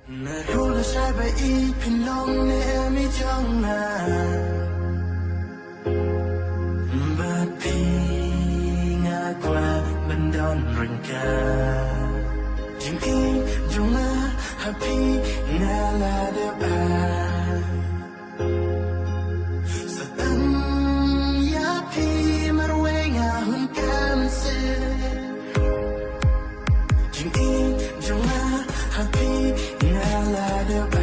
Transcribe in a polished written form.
Narola sai ba ipinong na emi chong na Ba't nga qua bên đón rừng ca Chừng im dùng nga happy nga là đẹp à Sa tâm ya pi marwe nga hun cam se Chừng im dùng nga happy nga là đẹp à